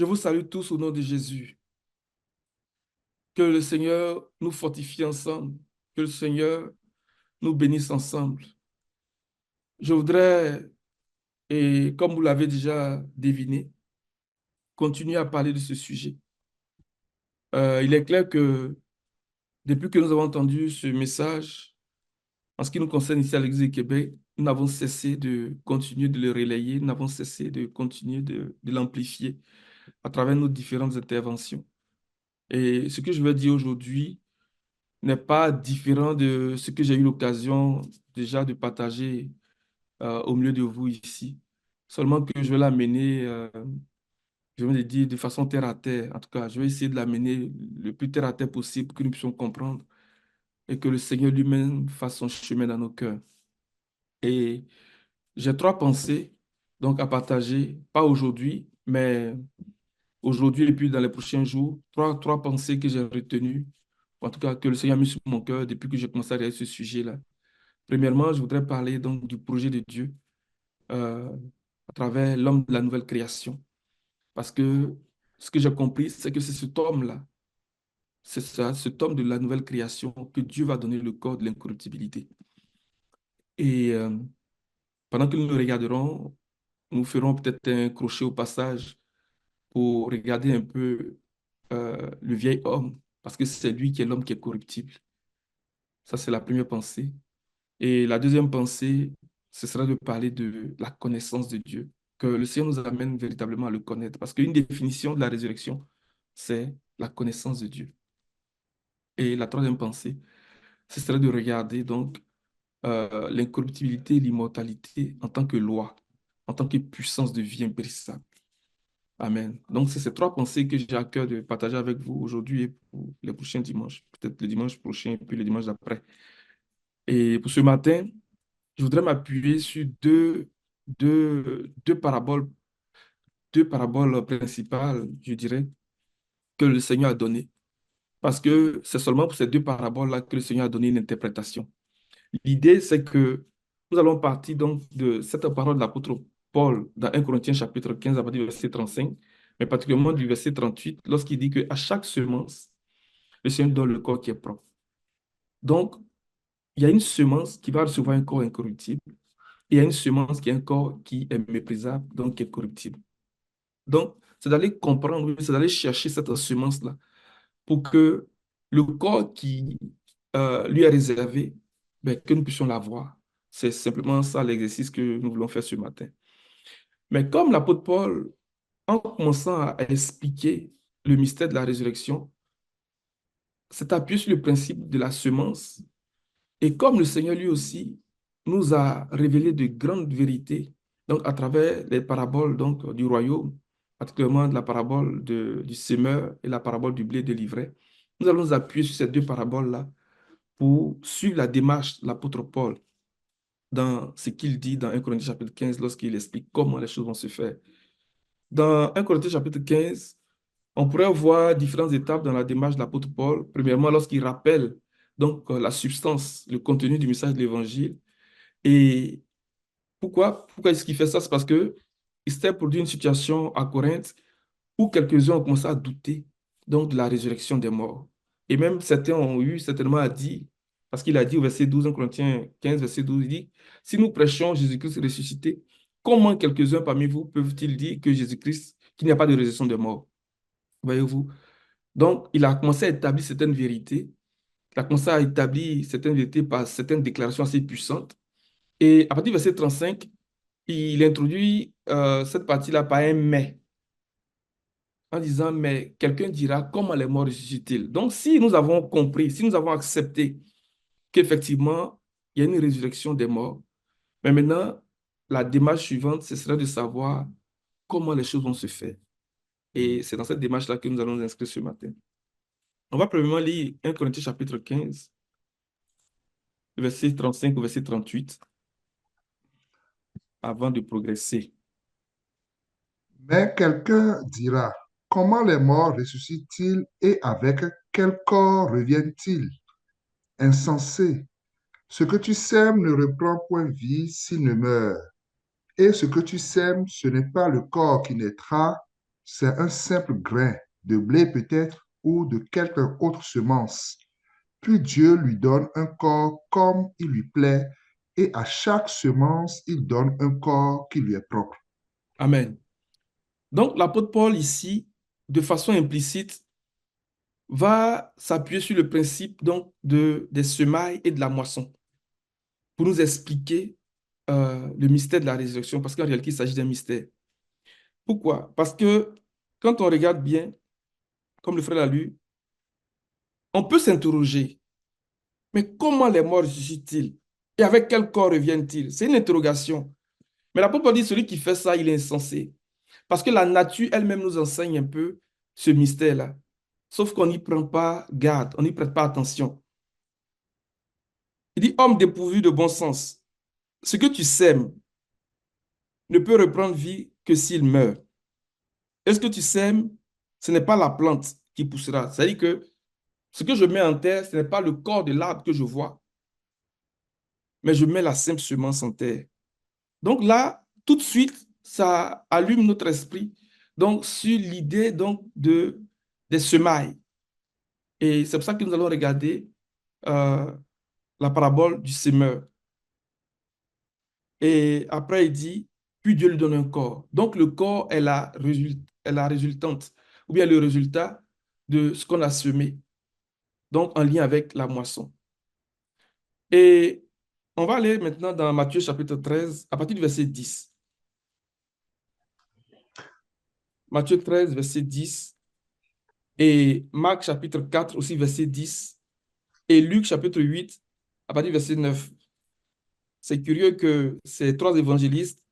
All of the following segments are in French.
Je vous salue tous au nom de Jésus. Que le Seigneur nous fortifie ensemble. Que le Seigneur nous bénisse ensemble. Je voudrais, et comme vous l'avez déjà deviné, continuer à parler de ce sujet. Il est clair que depuis que nous avons entendu ce message, en ce qui nous concerne ici à l'Église du Québec, nous n'avons cessé de continuer de le relayer, nous n'avons cessé de continuer de l'amplifier à travers nos différentes interventions. Et ce que je veux dire aujourd'hui n'est pas différent de ce que j'ai eu l'occasion déjà de partager au milieu de vous ici. Seulement que je vais l'amener, je vais le dire de façon terre à terre. En tout cas, je vais essayer de l'amener le plus terre à terre possible pour que nous puissions comprendre et que le Seigneur lui-même fasse son chemin dans nos cœurs. Et j'ai trois pensées donc à partager, pas aujourd'hui, mais aujourd'hui et puis dans les prochains jours. Trois pensées que j'ai retenues, en tout cas que le Seigneur a mis sur mon cœur depuis que j'ai commencé à regarder ce sujet-là. Premièrement, je voudrais parler donc du projet de Dieu euh, à travers l'homme de la nouvelle création. Parce que ce que j'ai compris, c'est que c'est cet homme-là, c'est ça, cet homme de la nouvelle création que Dieu va donner le corps de l'incorruptibilité. Et pendant que nous le regarderons, nous ferons peut-être un crochet au passage pour regarder un peu le vieil homme, parce que c'est lui qui est l'homme qui est corruptible. Ça, c'est la première pensée. Et la deuxième pensée, ce sera de parler de la connaissance de Dieu, que le Seigneur nous amène véritablement à le connaître. Parce qu'une définition de la résurrection, c'est la connaissance de Dieu. Et la troisième pensée, ce serait de regarder donc l'incorruptibilité et l'immortalité en tant que loi, en tant que puissance de vie impérissable. Amen. Donc, c'est ces trois pensées que j'ai à cœur de partager avec vous aujourd'hui et pour les prochains dimanches, peut-être le dimanche prochain et puis le dimanche d'après. Et pour ce matin, je voudrais m'appuyer sur deux paraboles, deux paraboles principales, je dirais, que le Seigneur a données. Parce que c'est seulement pour ces deux paraboles-là que le Seigneur a donné une interprétation. L'idée, c'est que nous allons partir donc de cette parole de l'apôtre Paul dans 1 Corinthiens chapitre 15 à partir du verset 35, mais particulièrement du verset 38, lorsqu'il dit qu'à chaque semence, le Seigneur donne le corps qui est propre. Donc, il y a une semence qui va recevoir un corps incorruptible et il y a une semence qui est un corps qui est méprisable, donc qui est corruptible. Donc, c'est d'aller comprendre, c'est d'aller chercher cette semence-là pour que le corps qui lui est réservé, ben, que nous puissions l'avoir. C'est simplement ça l'exercice que nous voulons faire ce matin. Mais comme l'apôtre Paul, en commençant à expliquer le mystère de la résurrection, s'est appuyé sur le principe de la semence. Et comme le Seigneur lui aussi nous a révélé de grandes vérités, donc à travers les paraboles donc, du royaume, particulièrement de la parabole du semeur et la parabole du blé délivré, nous allons nous appuyer sur ces deux paraboles-là pour suivre la démarche de l'apôtre Paul dans ce qu'il dit dans 1 Corinthiens chapitre 15 lorsqu'il explique comment les choses vont se faire. Dans 1 Corinthiens chapitre 15, on pourrait voir différentes étapes dans la démarche de l'apôtre Paul. Premièrement, lorsqu'il rappelle donc la substance, le contenu du message de l'Évangile. Et pourquoi est-ce qu'il fait ça? C'est parce que il s'était produit une situation à Corinthe où quelques-uns ont commencé à douter donc de la résurrection des morts. Et même certains ont eu certainement à dire, parce qu'il a dit au verset 12, 1 Corinthiens 15, verset 12, il dit, si nous prêchons Jésus-Christ ressuscité, comment quelques-uns parmi vous peuvent-ils dire que Jésus-Christ, qu'il n'y a pas de résurrection des morts? Voyez-vous? Donc, il a commencé à établir certaines vérités. Il a commencé à établir certaines vérités par certaines déclarations assez puissantes. Et à partir du verset 35, il introduit cette partie-là par un mais, en disant, mais quelqu'un dira, comment les morts ressuscitent-ils? Donc, si nous avons compris, si nous avons accepté qu'effectivement, il y a une résurrection des morts, mais maintenant, la démarche suivante, ce serait de savoir comment les choses vont se faire. Et c'est dans cette démarche-là que nous allons nous inscrire ce matin. On va premièrement lire 1 Corinthiens chapitre 15, verset 35 au verset 38, avant de progresser. Mais quelqu'un dira, comment les morts ressuscitent-ils et avec quel corps reviennent-ils? Insensé, ce que tu sèmes ne reprend point vie s'il ne meurt. Et ce que tu sèmes, ce n'est pas le corps qui naîtra, c'est un simple grain de blé peut-être ou de quelque autre semence. Puis Dieu lui donne un corps comme il lui plaît, et à chaque semence, il donne un corps qui lui est propre. Amen. Donc, l'apôtre Paul ici, de façon implicite, va s'appuyer sur le principe donc, des semailles et de la moisson pour nous expliquer le mystère de la résurrection, parce qu'en réalité, il s'agit d'un mystère. Pourquoi? Parce que quand on regarde bien, comme le frère l'a lu, on peut s'interroger, mais comment les morts ressuscitent-ils? Et avec quel corps reviennent-ils? C'est une interrogation. Mais l'apôtre Paul dit, celui qui fait ça, il est insensé. Parce que la nature elle-même nous enseigne un peu ce mystère-là. Sauf qu'on n'y prend pas garde, on n'y prête pas attention. Il dit, homme dépourvu de bon sens, ce que tu sèmes ne peut reprendre vie que s'il meurt. Et ce que tu sèmes, ce n'est pas la plante qui poussera. C'est-à-dire que ce que je mets en terre, ce n'est pas le corps de l'arbre que je vois, mais je mets la simple semence en terre. Donc là, tout de suite, ça allume notre esprit donc, sur l'idée donc, des semailles. Et c'est pour ça que nous allons regarder euh, la parabole du semeur. Et après, il dit, puis Dieu lui donne un corps. Donc, le corps est la résultante, ou bien le résultat de ce qu'on a semé, donc en lien avec la moisson. Et on va aller maintenant dans Matthieu chapitre 13, à partir du verset 10. Matthieu 13, verset 10, et Marc chapitre 4, aussi verset 10, et Luc chapitre 8, à partir du verset 9. C'est curieux que ces trois évangélistes,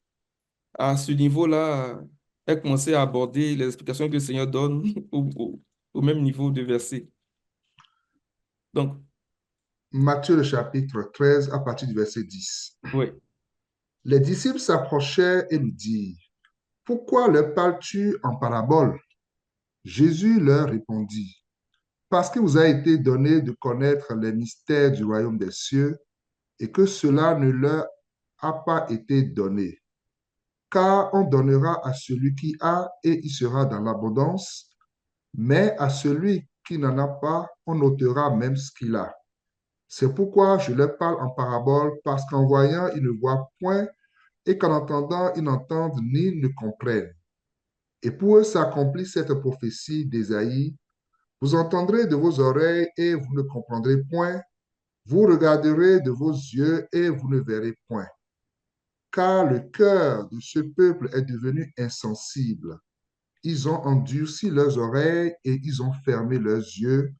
à ce niveau-là, aient commencé à aborder les explications que le Seigneur donne au même niveau de verset. Donc, Matthieu le chapitre 13 à partir du verset 10. oui. Les disciples s'approchaient et lui dirent, pourquoi leur parles-tu en parabole? Jésus leur répondit, parce qu'il vous a été donné de connaître les mystères du royaume des cieux et que cela ne leur a pas été donné. Car on donnera à celui qui a et il sera dans l'abondance, mais à celui qui n'en a pas, on ôtera même ce qu'il a. C'est pourquoi je leur parle en parabole, parce qu'en voyant, ils ne voient point, et qu'en entendant, ils n'entendent ni ne comprennent. Et pour eux s'accomplit cette prophétie d'Ésaïe. Vous entendrez de vos oreilles et vous ne comprendrez point. Vous regarderez de vos yeux et vous ne verrez point. Car le cœur de ce peuple est devenu insensible. Ils ont endurci leurs oreilles et ils ont fermé leurs yeux,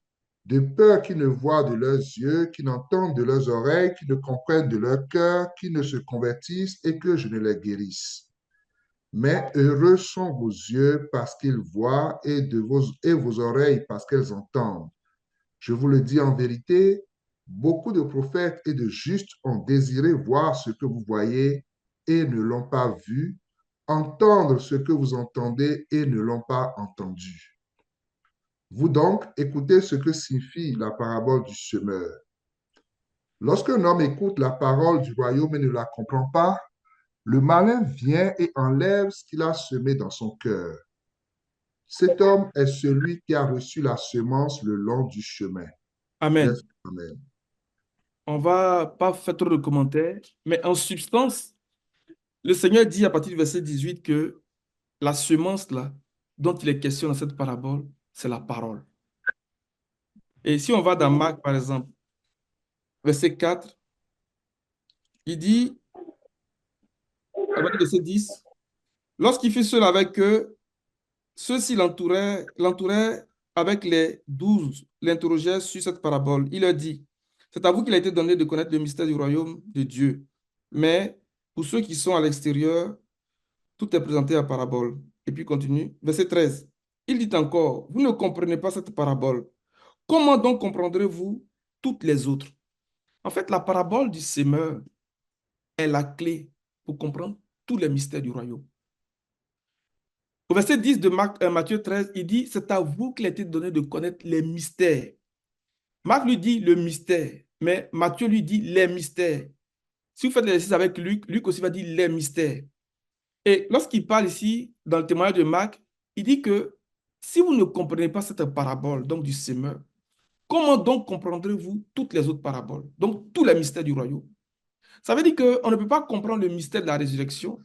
de peur qu'ils ne voient de leurs yeux, qu'ils n'entendent de leurs oreilles, qu'ils ne comprennent de leur cœur, qu'ils ne se convertissent et que je ne les guérisse. Mais heureux sont vos yeux parce qu'ils voient et vos oreilles parce qu'elles entendent. Je vous le dis en vérité, beaucoup de prophètes et de justes ont désiré voir ce que vous voyez et ne l'ont pas vu, entendre ce que vous entendez et ne l'ont pas entendu. Vous donc, écoutez ce que signifie la parabole du semeur. Lorsqu'un homme écoute la parole du royaume et ne la comprend pas, le malin vient et enlève ce qu'il a semé dans son cœur. Cet homme est celui qui a reçu la semence le long du chemin. Amen. Amen. On va pas faire trop de commentaires, mais en substance, le Seigneur dit à partir du verset 18 que la semence là, dont il est question dans cette parabole, c'est la parole. Et si on va dans Marc, par exemple, verset 4, il dit, à partir du verset 10, lorsqu'il fut seul avec eux, ceux-ci l'entouraient avec les 12, l'interrogèrent sur cette parabole. Il leur dit, c'est à vous qu'il a été donné de connaître le mystère du royaume de Dieu. Mais pour ceux qui sont à l'extérieur, tout est présenté à parabole. Et puis il continue, verset 13. Il dit encore, vous ne comprenez pas cette parabole. Comment donc comprendrez-vous toutes les autres? En fait, la parabole du semeur est la clé pour comprendre tous les mystères du royaume. Au verset 10 de Matthieu 13, il dit, c'est à vous qu'il a été donné de connaître les mystères. Marc lui dit le mystère, mais Matthieu lui dit les mystères. Si vous faites l'exercice avec Luc, Luc aussi va dire les mystères. Et lorsqu'il parle ici, dans le témoignage de Marc, il dit que si vous ne comprenez pas cette parabole, donc du semeur, comment donc comprendrez-vous toutes les autres paraboles, donc tous les mystères du royaume? Ça veut dire qu'on ne peut pas comprendre le mystère de la résurrection,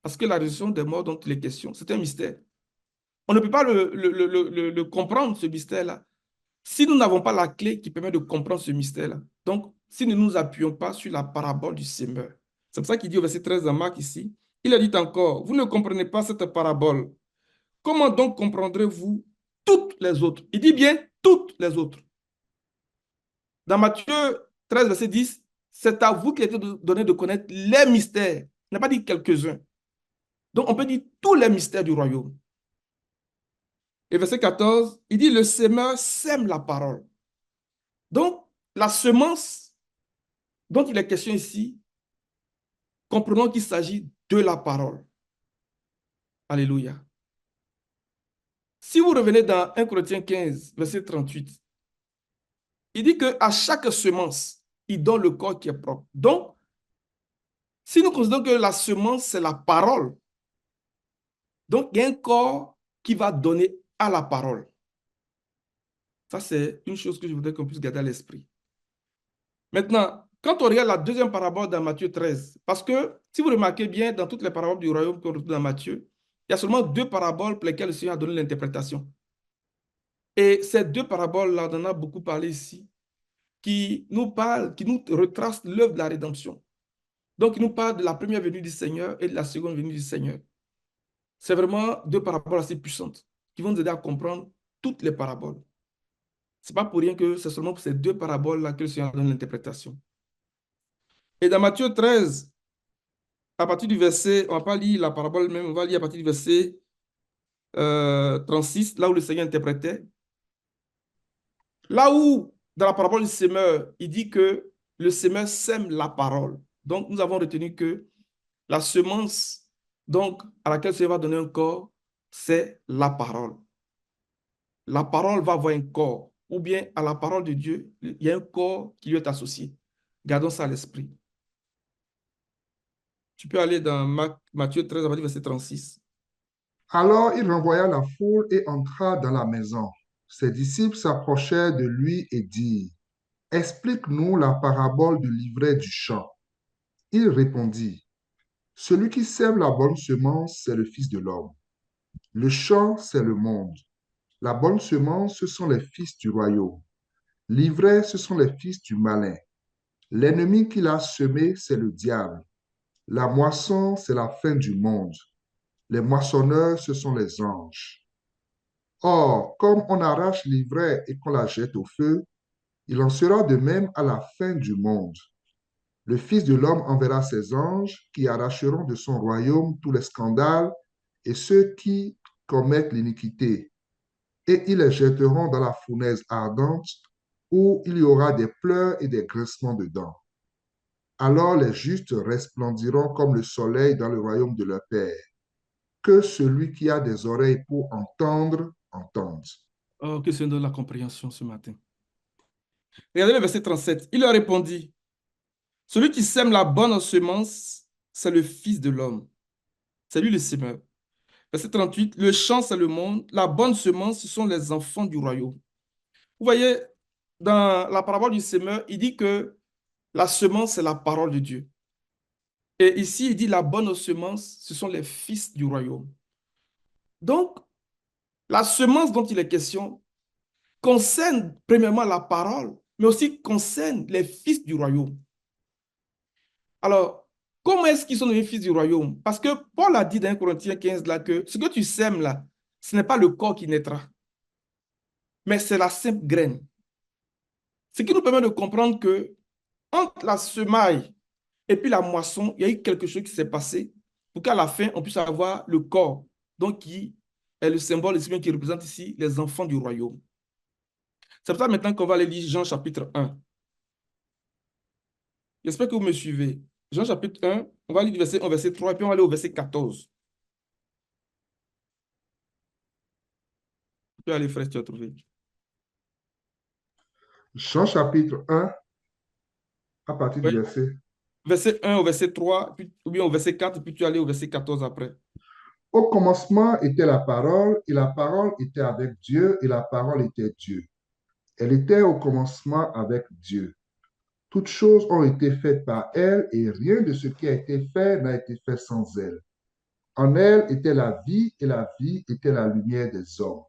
parce que la résurrection des morts dont il est question, c'est un mystère. On ne peut pas le comprendre, ce mystère-là, si nous n'avons pas la clé qui permet de comprendre ce mystère-là. Donc, si nous ne nous appuyons pas sur la parabole du semeur. C'est pour ça qu'il dit au verset 13 de Marc ici, il a dit encore, vous ne comprenez pas cette parabole. Comment donc comprendrez-vous toutes les autres? Il dit bien toutes les autres. Dans Matthieu 13, verset 10, c'est à vous qu'il a été donné de connaître les mystères. Il n'a pas dit quelques-uns. Donc, on peut dire tous les mystères du royaume. Et verset 14, il dit, le semeur sème la parole. Donc, la semence dont il est question ici, comprenons qu'il s'agit de la parole. Alléluia. Si vous revenez dans 1 Corinthiens 15, verset 38, il dit qu'à chaque semence, il donne le corps qui est propre. Donc, si nous considérons que la semence, c'est la parole, donc il y a un corps qui va donner à la parole. Ça, c'est une chose que je voudrais qu'on puisse garder à l'esprit. Maintenant, quand on regarde la deuxième parabole dans Matthieu 13, parce que si vous remarquez bien, dans toutes les paraboles du royaume qu'on retrouve dans Matthieu, il y a seulement deux paraboles pour lesquelles le Seigneur a donné l'interprétation. Et ces deux paraboles-là, on en a beaucoup parlé ici, qui nous parlent, qui nous retracent l'œuvre de la rédemption. Donc, il nous parle de la première venue du Seigneur et de la seconde venue du Seigneur. C'est vraiment deux paraboles assez puissantes qui vont nous aider à comprendre toutes les paraboles. Ce n'est pas pour rien que c'est seulement pour ces deux paraboles-là que le Seigneur donne l'interprétation. Et dans Matthieu 13, à partir du verset, on ne va pas lire la parabole même, on va lire à partir du verset 36, là où le Seigneur interprétait. Là où, dans la parabole du semeur, il dit que le semeur sème la parole. Donc, nous avons retenu que la semence donc, à laquelle le Seigneur va donner un corps, c'est la parole. La parole va avoir un corps, ou bien à la parole de Dieu, il y a un corps qui lui est associé. Gardons ça à l'esprit. Tu peux aller dans Matthieu 13, à partir du verset 36. Alors il renvoya la foule et entra dans la maison. Ses disciples s'approchèrent de lui et dirent, explique-nous la parabole du livret du champ. Il répondit, celui qui sème la bonne semence, c'est le Fils de l'homme. Le champ, c'est le monde. La bonne semence, ce sont les fils du royaume. L'ivraie, ce sont les fils du malin. L'ennemi qu'il a semé, c'est le diable. La moisson, c'est la fin du monde. Les moissonneurs, ce sont les anges. Or, comme on arrache l'ivraie et qu'on la jette au feu, il en sera de même à la fin du monde. Le Fils de l'homme enverra ses anges qui arracheront de son royaume tous les scandales et ceux qui commettent l'iniquité, et ils les jetteront dans la fournaise ardente où il y aura des pleurs et des grincements de dents. Alors les justes resplendiront comme le soleil dans le royaume de leur Père. Que celui qui a des oreilles pour entendre, entende. Oh, que c'est de la compréhension ce matin. Regardez le verset 37. Il leur répondit, celui qui sème la bonne semence, c'est le Fils de l'homme. C'est lui le semeur. Verset 38, le champ, c'est le monde. La bonne semence, ce sont les enfants du royaume. Vous voyez, dans la parabole du semeur, il dit que la semence, c'est la parole de Dieu. Et ici, il dit la bonne semence, ce sont les fils du royaume. Donc, la semence dont il est question concerne premièrement la parole, mais aussi concerne les fils du royaume. Alors, comment est-ce qu'ils sont devenus fils du royaume? Parce que Paul a dit dans 1 Corinthiens 15 là que ce que tu sèmes là, ce n'est pas le corps qui naîtra, mais c'est la simple graine. Ce qui nous permet de comprendre que entre la semaille et puis la moisson, il y a eu quelque chose qui s'est passé pour qu'à la fin, on puisse avoir le corps, donc qui est le symbole qui représente ici les enfants du royaume. C'est pour ça maintenant qu'on va aller lire Jean chapitre 1. J'espère que vous me suivez. Jean chapitre 1, on va lire du verset 1 au verset 3, et puis on va aller au verset 14. Tu peux aller, frère, si tu as trouvé. Jean chapitre 1, à partir du Oui. verset. Verset 1 au verset 3, puis, ou bien au verset 4, puis tu vas aller au verset 14 après. Au commencement était la parole, et la parole était avec Dieu, et la parole était Dieu. Elle était au commencement avec Dieu. Toutes choses ont été faites par elle, et rien de ce qui a été fait n'a été fait sans elle. En elle était la vie, et la vie était la lumière des hommes.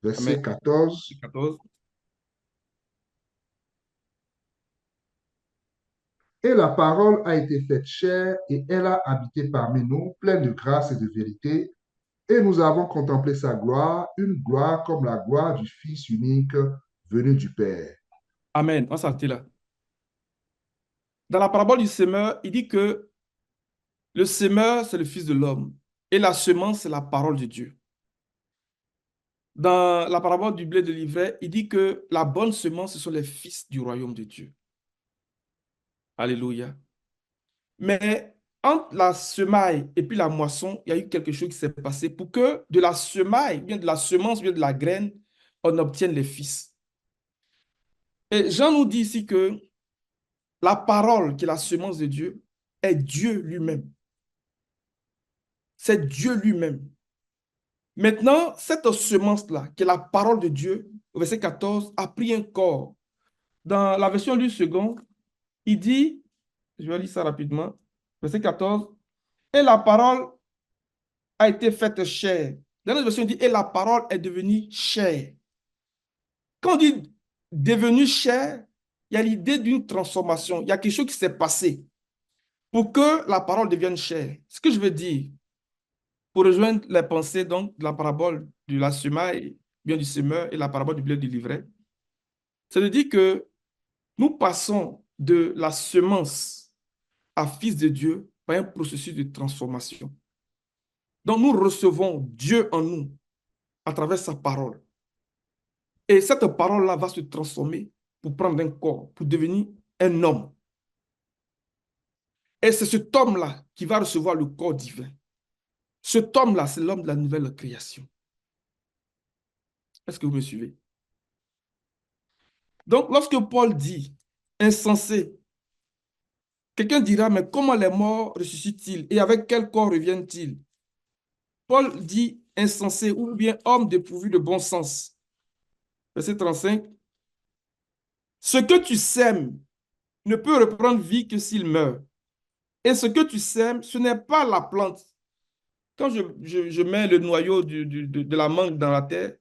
Verset Amen. 14. 14. Et la parole a été faite chair, et elle a habité parmi nous, pleine de grâce et de vérité. Et nous avons contemplé sa gloire, une gloire comme la gloire du Fils unique venu du Père. Amen. On s'arrête là. Dans la parabole du semeur, il dit que le semeur, c'est le Fils de l'homme et la semence, c'est la parole de Dieu. Dans la parabole du blé de l'ivraie, il dit que la bonne semence, ce sont les fils du royaume de Dieu. Alléluia. Mais entre la semaille et puis la moisson, il y a eu quelque chose qui s'est passé pour que de la semaille, bien de la semence, bien de la graine, on obtienne les fils. Et Jean nous dit ici que la parole, qui est la semence de Dieu, est Dieu lui-même. C'est Dieu lui-même. Maintenant, cette semence-là, qui est la parole de Dieu, au verset 14, a pris un corps. Dans la version du second, il dit, je vais lire ça rapidement, verset 14, et la parole a été faite chair. Dans notre version, il dit, et la parole est devenue chair. Quand on dit devenue chair, il y a l'idée d'une transformation. Il y a quelque chose qui s'est passé pour que la parole devienne chair. Ce que je veux dire, pour rejoindre les pensées donc, de la parabole de la semaille, bien du semeur et la parabole du blé du livret, c'est de dire que nous passons de la semence à fils de Dieu par un processus de transformation. Donc nous recevons Dieu en nous à travers sa parole. Et cette parole-là va se transformer pour prendre un corps, pour devenir un homme. Et c'est cet homme-là qui va recevoir le corps divin. Cet homme-là, c'est l'homme de la nouvelle création. Est-ce que vous me suivez? Donc, lorsque Paul dit insensé, quelqu'un dira, mais comment les morts ressuscitent-ils et avec quel corps reviennent-ils? Paul dit insensé ou bien homme dépourvu de bon sens. Verset 35. Ce que tu sèmes ne peut reprendre vie que s'il meurt. Et ce que tu sèmes, ce n'est pas la plante. Quand je mets le noyau de la mangue dans la terre,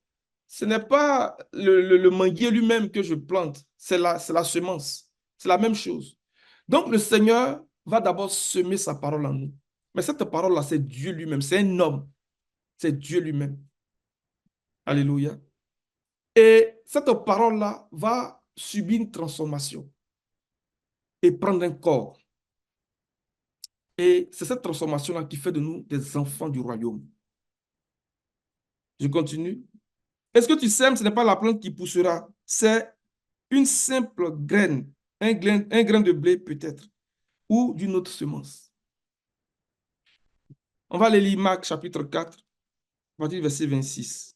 ce n'est pas le manguier lui-même que je plante, c'est la semence. C'est la même chose. Donc le Seigneur va d'abord semer sa parole en nous. Mais cette parole-là, c'est Dieu lui-même, c'est un homme, c'est Dieu lui-même. Alléluia. Et cette parole-là va subir une transformation et prendre un corps. Et c'est cette transformation-là qui fait de nous des enfants du royaume. Je continue. Est-ce que tu sèmes, ce n'est pas la plante qui poussera, c'est une simple graine, un grain de blé peut-être, ou d'une autre semence. On va aller lire Marc chapitre 4, à partir du verset 26.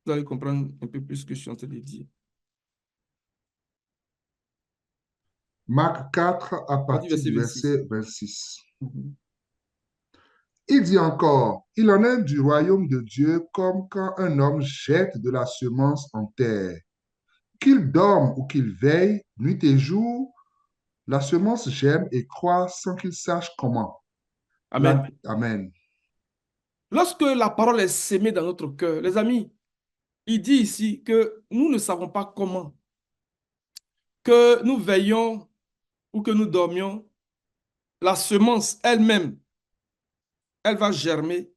Vous allez comprendre un peu plus ce que je suis en train de dire. Marc 4 à À partir du partir verset du 26. verset 26. Mhm. Il dit encore, il en est du royaume de Dieu comme quand un homme jette de la semence en terre. Qu'il dorme ou qu'il veille, nuit et jour, la semence germe et croît sans qu'il sache comment. Amen. Amen. Lorsque la parole est sémée dans notre cœur, les amis, il dit ici que nous ne savons pas comment, que nous veillons ou que nous dormions, la semence elle-même, elle va germer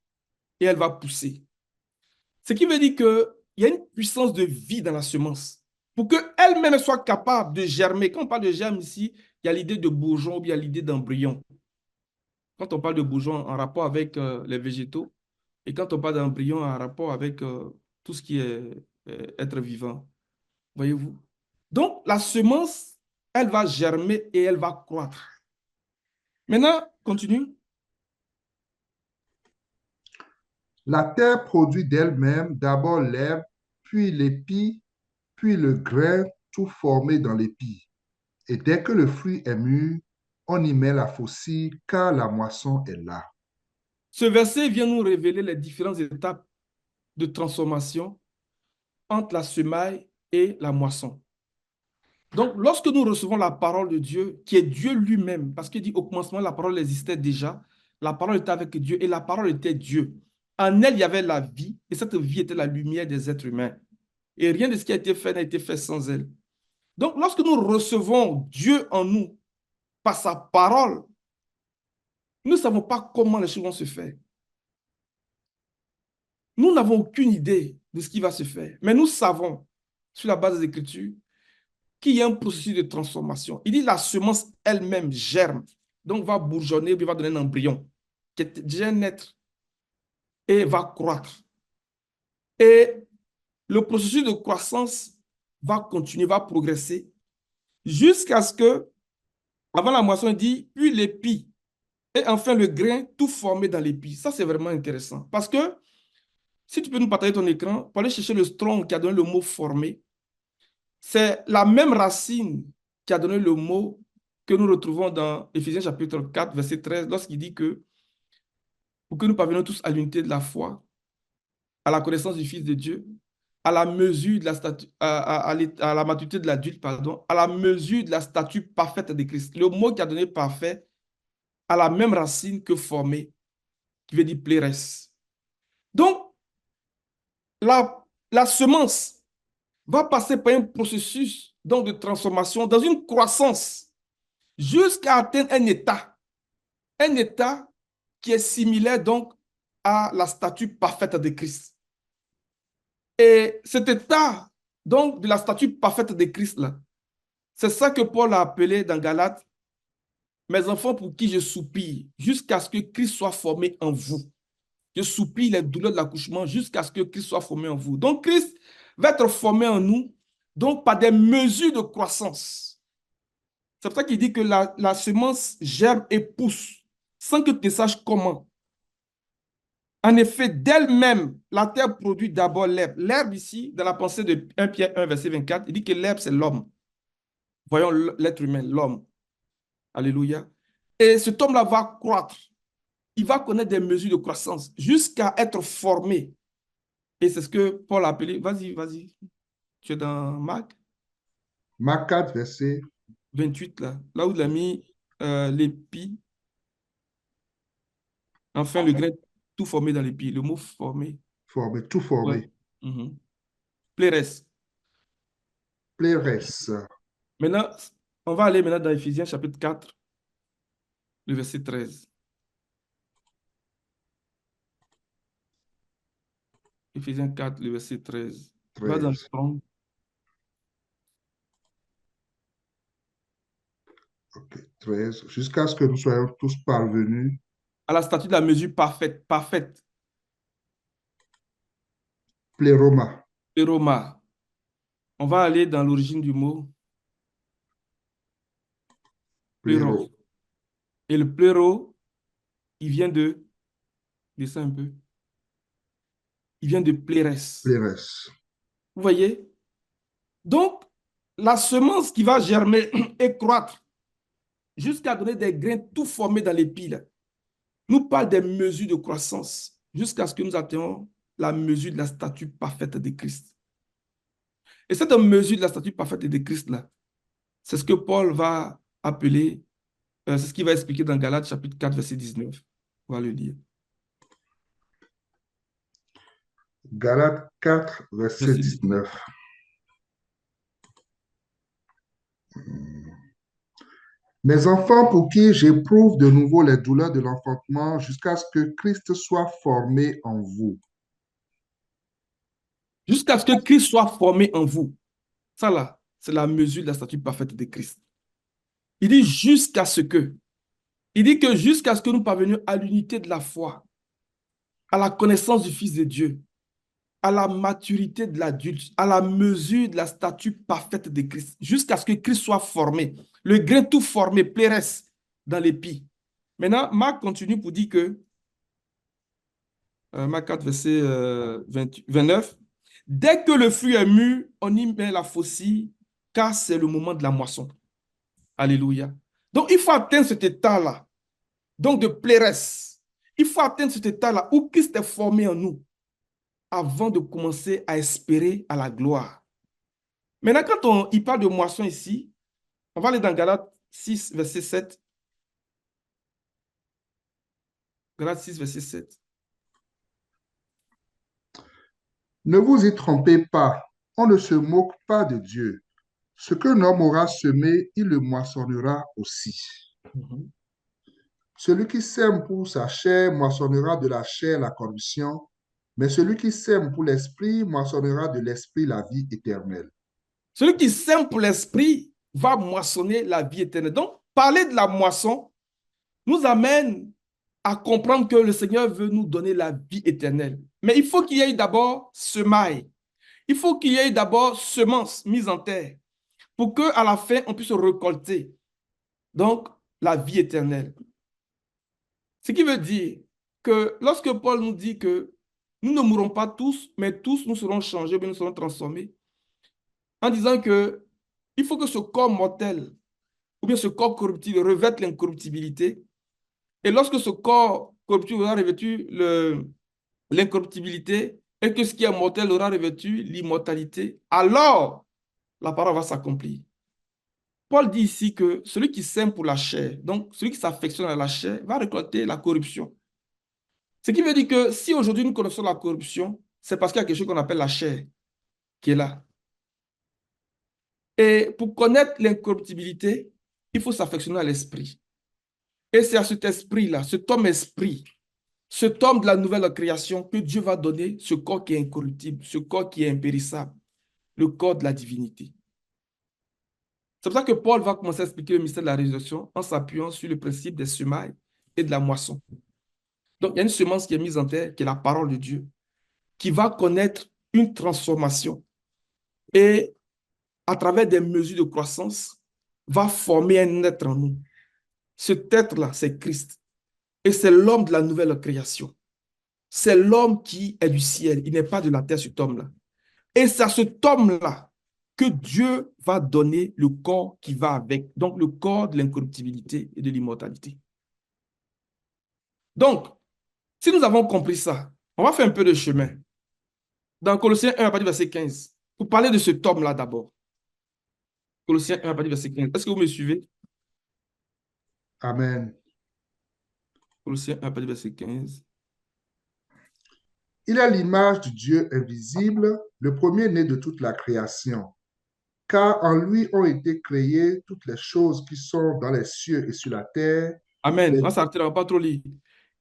et elle va pousser. Ce qui veut dire qu'il y a une puissance de vie dans la semence. Pour qu'elle-même soit capable de germer. Quand on parle de germe ici, il y a l'idée de bourgeon ou bien l'idée d'embryon. Quand on parle de bourgeon en rapport avec les végétaux, et quand on parle d'embryon en rapport avec tout ce qui est être vivant. Voyez-vous? Donc, la semence, elle va germer et elle va croître. Maintenant, continue. La terre produit d'elle-même d'abord l'herbe, puis l'épi, puis le grain tout formé dans l'épi. Et dès que le fruit est mûr, on y met la faucille car la moisson est là. Ce verset vient nous révéler les différentes étapes de transformation entre la semaille et la moisson. Donc, lorsque nous recevons la parole de Dieu, qui est Dieu lui-même, parce qu'il dit au commencement, la parole existait déjà, la parole était avec Dieu et la parole était Dieu. En elle, il y avait la vie et cette vie était la lumière des êtres humains. Et rien de ce qui a été fait n'a été fait sans elle. Donc, lorsque nous recevons Dieu en nous par sa parole, nous ne savons pas comment les choses vont se faire. Nous n'avons aucune idée de ce qui va se faire, mais nous savons, sur la base des Écritures, qu'il y a un processus de transformation. Il dit la semence elle-même germe, donc va bourgeonner, puis va donner un embryon, qui est déjà naître et va croître. Et le processus de croissance va continuer, va progresser, jusqu'à ce que, avant la moisson, il dit, puis l'épi, et enfin le grain, tout formé dans l'épi. Ça, c'est vraiment intéressant. Parce que, si tu peux nous partager ton écran, pour aller chercher le strong qui a donné le mot formé, c'est la même racine qui a donné le mot que nous retrouvons dans Éphésiens chapitre 4, verset 13, lorsqu'il dit que pour que nous parvenions tous à l'unité de la foi, à la connaissance du Fils de Dieu, à la mesure de la à la maturité de l'adulte, pardon, à la mesure de la statue parfaite de Christ. Le mot qui a donné parfait a la même racine que formé, qui veut dire plérès. Donc, la semence va passer par un processus donc, de transformation dans une croissance jusqu'à atteindre un état qui est similaire donc à la statue parfaite de Christ. Et cet état donc de la statue parfaite de Christ là, c'est ça que Paul a appelé dans Galates, mes enfants pour qui je soupire, jusqu'à ce que Christ soit formé en vous. Je soupire les douleurs de l'accouchement jusqu'à ce que Christ soit formé en vous. Donc Christ va être formé en nous, donc par des mesures de croissance. C'est pour ça qu'il dit que la semence germe et pousse, sans que tu saches comment. En effet, d'elle-même, la terre produit d'abord l'herbe. L'herbe ici, dans la pensée de 1 Pierre 1, verset 24, il dit que l'herbe, c'est l'homme. Voyons l'être humain, l'homme. Alléluia. Et cet homme-là va croître. Il va connaître des mesures de croissance jusqu'à être formé. Et c'est ce que Paul a appelé. Vas-y, vas-y. Tu es dans Marc Marc 4, verset 28, là où il a mis l'épi, enfin le grain tout formé dans l'épi. Le mot formé. formé, tout Ouais. formé. Mhm. Plérès. Plérès, Maintenant, on va aller maintenant dans Éphésiens chapitre 4, le verset 13. Éphésiens 4, le verset 13. Va dans le 13. Strong. Ok, 13. Jusqu'à ce que nous soyons tous parvenus. À la statue de la mesure parfaite, parfaite. Pléroma, Pleroma. On va aller dans l'origine du mot pléro, pléros. Et le pléro, il vient de, descends un peu, il vient de plérès. plérès. Vous voyez? Donc, la semence qui va germer et croître jusqu'à donner des grains tout formés dans les piles, nous parle des mesures de croissance jusqu'à ce que nous atteignions la mesure de la statue parfaite de Christ. Et cette mesure de la statue parfaite de Christ-là, c'est ce que Paul va appeler, c'est ce qu'il va expliquer dans Galates chapitre 4, verset 19. On va le lire. Galates 4, verset Verset 19. 19. Mes enfants, pour qui j'éprouve de nouveau les douleurs de l'enfantement jusqu'à ce que Christ soit formé en vous. Jusqu'à ce que Christ soit formé en vous. Ça là, c'est la mesure de la statue parfaite de Christ. Il dit jusqu'à ce que. Il dit que jusqu'à ce que nous parvenions à l'unité de la foi, à la connaissance du Fils de Dieu, à la maturité de l'adulte, à la mesure de la statue parfaite de Christ, jusqu'à ce que Christ soit formé. Le grain tout formé, plérès dans l'épi. Maintenant, Marc continue pour dire que, Marc 4, verset 29, dès que le fruit est mûr, on y met la faucille, car c'est le moment de la moisson. Alléluia. Donc, il faut atteindre cet état-là, donc de plérès. Il faut atteindre cet état-là où Christ est formé en nous avant de commencer à espérer à la gloire. Maintenant, quand il parle de moisson ici, on va aller dans Galates 6, verset 7. Galates 6, verset 7. Ne vous y trompez pas, on ne se moque pas de Dieu. Ce qu'un homme aura semé, il le moissonnera aussi. Mhm. Celui qui sème pour sa chair moissonnera de la chair la corruption, mais celui qui sème pour l'esprit moissonnera de l'esprit la vie éternelle. Celui qui sème pour l'esprit va moissonner la vie éternelle. Donc, parler de la moisson nous amène à comprendre que le Seigneur veut nous donner la vie éternelle. Mais il faut qu'il y ait d'abord semaille. Il faut qu'il y ait d'abord semence mise en terre pour qu'à la fin, on puisse récolter. Donc, la vie éternelle. Ce qui veut dire que lorsque Paul nous dit que nous ne mourrons pas tous, mais tous nous serons changés, nous serons transformés, en disant que il faut que ce corps mortel, ou bien ce corps corruptible, revête l'incorruptibilité. Et lorsque ce corps corruptible aura revêtu l'incorruptibilité, et que ce qui est mortel aura revêtu l'immortalité, alors la parole va s'accomplir. Paul dit ici que celui qui sème pour la chair, donc celui qui s'affectionne à la chair, va récolter la corruption. Ce qui veut dire que si aujourd'hui nous connaissons la corruption, c'est parce qu'il y a quelque chose qu'on appelle la chair qui est là. Et pour connaître l'incorruptibilité, il faut s'affectionner à l'esprit. Et c'est à cet esprit-là, cet homme esprit, cet homme de la nouvelle création que Dieu va donner ce corps qui est incorruptible, ce corps qui est impérissable, le corps de la divinité. C'est pour ça que Paul va commencer à expliquer le mystère de la résurrection en s'appuyant sur le principe des semailles et de la moisson. Donc, il y a une semence qui est mise en terre, qui est la parole de Dieu, qui va connaître une transformation et, à travers des mesures de croissance, va former un être en nous. Cet être-là, c'est Christ. Et c'est l'homme de la nouvelle création. C'est l'homme qui est du ciel. Il n'est pas de la terre, cet homme-là. Et c'est à cet homme-là que Dieu va donner le corps qui va avec, donc le corps de l'incorruptibilité et de l'immortalité. Donc, si nous avons compris ça, on va faire un peu de chemin. Dans Colossiens 1, à partir du verset 15, pour parler de cet homme-là d'abord. Colossiens 1, à partir du verset 15. Est-ce que vous me suivez? Amen. Colossiens 1, à partir du verset 15. Il est l'image du Dieu invisible, le premier-né de toute la création, car en lui ont été créées toutes les choses qui sont dans les cieux et sur la terre. Amen. Les- On s'arrête là, on va pas trop lire.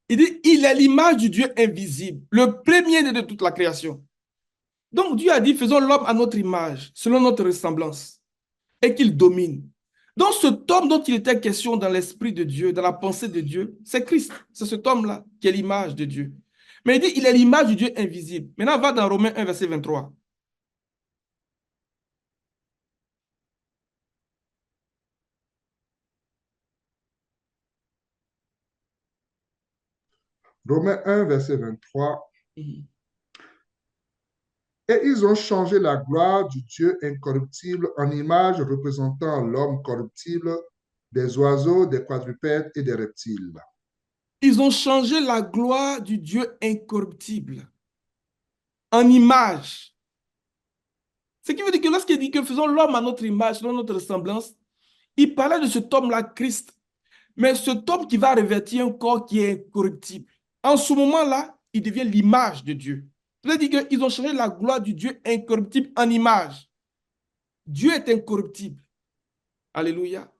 Il dit, il est l'image du Dieu invisible, le premier-né de toute la création. Donc Dieu a dit, faisons l'homme à notre image, selon notre ressemblance, et qu'il domine. Donc cet homme dont il était question dans l'esprit de Dieu, dans la pensée de Dieu, c'est Christ. C'est cet homme-là qui est l'image de Dieu. Mais il dit, il est l'image du Dieu invisible. Maintenant, on va dans Romains 1, verset 23. Romains 1, verset 23. Mhm. Et ils ont changé la gloire du Dieu incorruptible en image représentant l'homme corruptible, des oiseaux, des quadrupèdes et des reptiles. Ils ont changé la gloire du Dieu incorruptible en image. Ce qui veut dire que lorsqu'il dit que faisons l'homme à notre image, selon notre ressemblance, il parlait de cet homme-là, Christ. Mais cet homme qui va revêtir un corps qui est incorruptible, en ce moment-là, il devient l'image de Dieu. C'est-à-dire qu'ils ont changé la gloire du Dieu incorruptible en image. Dieu est incorruptible. Alléluia.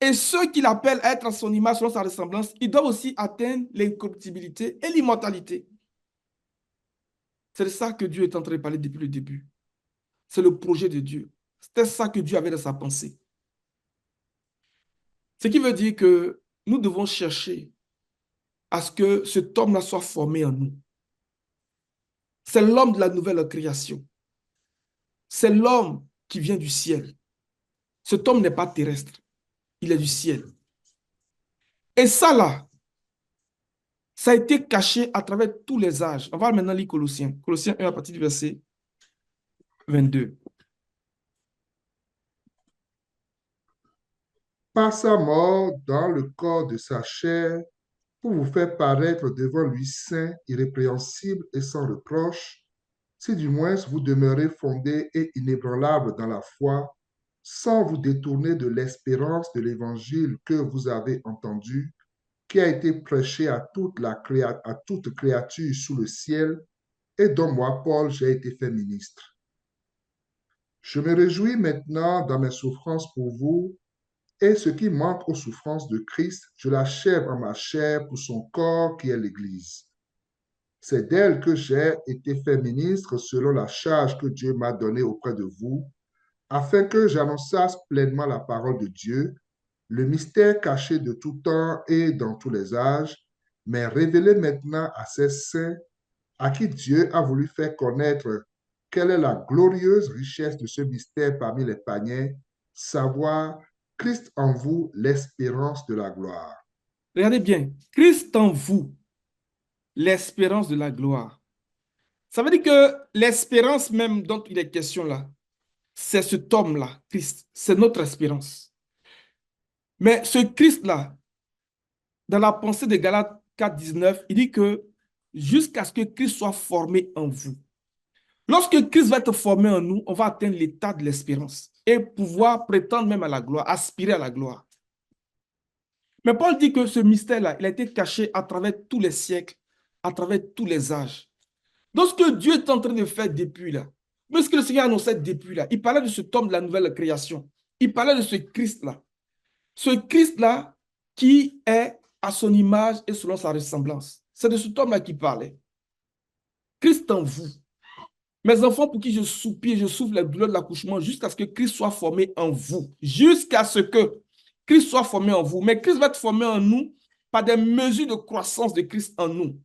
Et ceux qu'il appelle à être à son image, selon sa ressemblance, ils doivent aussi atteindre l'incorruptibilité et l'immortalité. C'est de ça que Dieu est en train de parler depuis le début. C'est le projet de Dieu. C'était ça que Dieu avait dans sa pensée. Ce qui veut dire que nous devons chercher à ce que cet homme-là soit formé en nous. C'est l'homme de la nouvelle création. C'est l'homme qui vient du ciel. Cet homme n'est pas terrestre. Il est du ciel. Et ça, là, ça a été caché à travers tous les âges. On va maintenant lire Colossiens. Colossiens 1 à partir du verset 22. Par sa mort dans le corps de sa chair, pour vous faire paraître devant lui saint, irrépréhensible et sans reproche, si du moins vous demeurez fondés et inébranlables dans la foi, sans vous détourner de l'espérance de l'évangile que vous avez entendu, qui a été prêché à à toute créature sous le ciel, et dont moi, Paul, j'ai été fait ministre. Je me réjouis maintenant dans mes souffrances pour vous, et ce qui manque aux souffrances de Christ, je l'achève en ma chair pour son corps qui est l'Église. C'est d'elle que j'ai été fait ministre selon la charge que Dieu m'a donnée auprès de vous, afin que j'annonçasse pleinement la parole de Dieu, le mystère caché de tout temps et dans tous les âges, mais révélé maintenant à ces saints à qui Dieu a voulu faire connaître quelle est la glorieuse richesse de ce mystère parmi les païens, savoir Christ en vous, l'espérance de la gloire. Regardez bien. Christ en vous, l'espérance de la gloire. Ça veut dire que l'espérance même dont il est question là, c'est cet homme-là, Christ. C'est notre espérance. Mais ce Christ-là, dans la pensée de Galates 4:19, il dit que jusqu'à ce que Christ soit formé en vous. Lorsque Christ va être formé en nous, on va atteindre l'état de l'espérance et pouvoir prétendre même à la gloire, aspirer à la gloire. Mais Paul dit que ce mystère-là, il a été caché à travers tous les siècles, à travers tous les âges. Donc, ce que Dieu est en train de faire depuis là, mais ce que le Seigneur annonçait depuis là, il parlait de cet homme de la nouvelle création. Il parlait de ce Christ-là. Ce Christ-là qui est à son image et selon sa ressemblance. C'est de cet homme-là qu'il parlait. Christ en vous. Mes enfants pour qui je soupire, je souffre les douleurs de l'accouchement jusqu'à ce que Christ soit formé en vous. Jusqu'à ce que Christ soit formé en vous. Mais Christ va être formé en nous par des mesures de croissance de Christ en nous.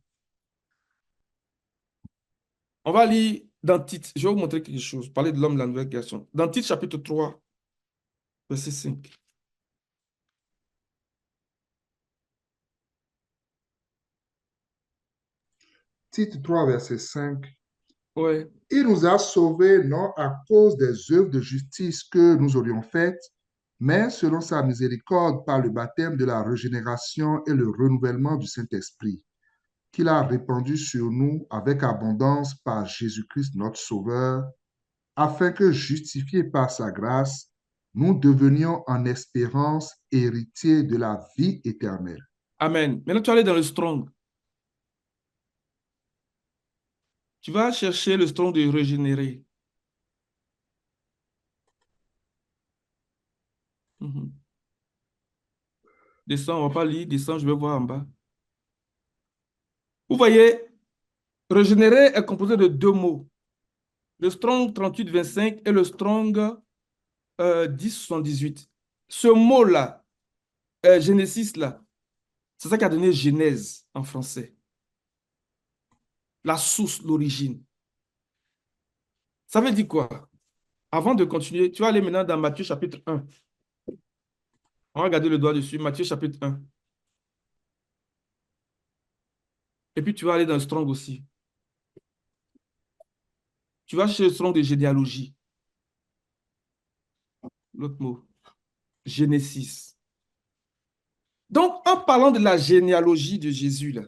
On va lire dans Tite. Je vais vous montrer quelque chose. Parler de l'homme de la nouvelle création. Dans Tite chapitre 3, verset 5. Tite 3, verset 5. Ouais. Il nous a sauvés non à cause des œuvres de justice que nous aurions faites, mais selon sa miséricorde par le baptême de la régénération et le renouvellement du Saint-Esprit, qu'il a répandu sur nous avec abondance par Jésus-Christ notre Sauveur, afin que, justifiés par sa grâce, nous devenions en espérance héritiers de la vie éternelle. Amen. Maintenant, tu vas aller dans le Strong. Tu vas chercher le Strong de régénérer. Descends, on ne va pas lire. Descends, je vais voir en bas. Vous voyez, régénérer est composé de deux mots. Le Strong 38-25 et le Strong 10-78. Ce mot-là, Genesis, là, c'est ça qui a donné Genèse en français. La source, l'origine. Ça veut dire quoi? Avant de continuer, tu vas aller maintenant dans Matthieu chapitre 1. On va regarder le doigt dessus, Matthieu chapitre 1. Et puis tu vas aller dans le Strong aussi. Tu vas chercher le Strong de généalogie. L'autre mot. Genesis. Donc, en parlant de la généalogie de Jésus, là,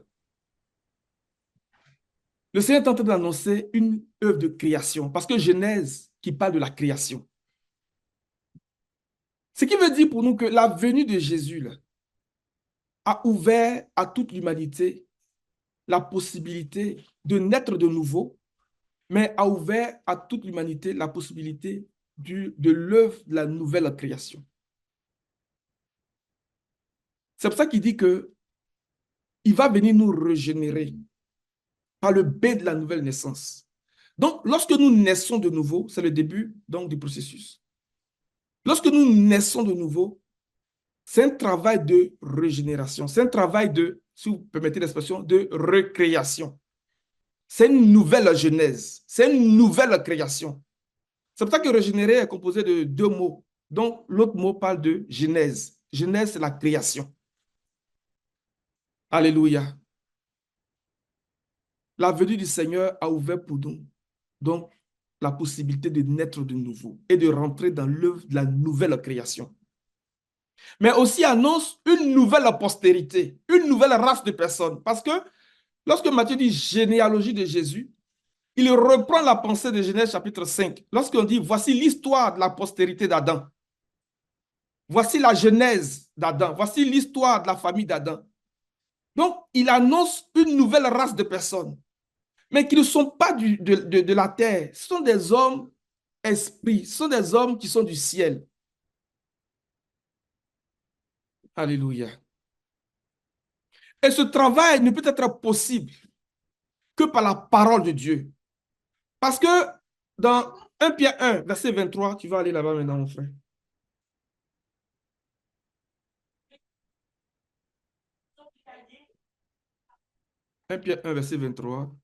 le Seigneur est en train d'annoncer une œuvre de création, parce que Genèse qui parle de la création. Ce qui veut dire pour nous que la venue de Jésus là, a ouvert à toute l'humanité la possibilité de naître de nouveau, mais a ouvert à toute l'humanité la possibilité de l'œuvre de la nouvelle création. C'est pour ça qu'il dit que il va venir nous régénérer par le biais de la nouvelle naissance. Donc, lorsque nous naissons de nouveau, c'est le début donc, du processus. Lorsque nous naissons de nouveau, c'est un travail de régénération. C'est un travail de, si vous permettez l'expression, de recréation. C'est une nouvelle genèse. C'est une nouvelle création. C'est pour ça que régénérer est composé de deux mots. Donc, l'autre mot parle de genèse. Genèse, c'est la création. Alléluia. La venue du Seigneur a ouvert pour nous, donc, la possibilité de naître de nouveau et de rentrer dans l'œuvre de la nouvelle création. mais aussi annonce une nouvelle postérité, une nouvelle race de personnes. Parce que lorsque Matthieu dit généalogie de Jésus, il reprend la pensée de Genèse chapitre 5. Lorsqu'on dit voici l'histoire de la postérité d'Adam, voici la genèse d'Adam, voici l'histoire de la famille d'Adam. Donc, il annonce une nouvelle race de personnes, mais qui ne sont pas de la terre. Ce sont des hommes esprits, ce sont des hommes qui sont du ciel. Alléluia. Et ce travail ne peut être possible que par la parole de Dieu. Parce que dans 1 Pierre 1, verset 23, tu vas aller là-bas maintenant, mon frère. 1 Pierre 1, verset 23.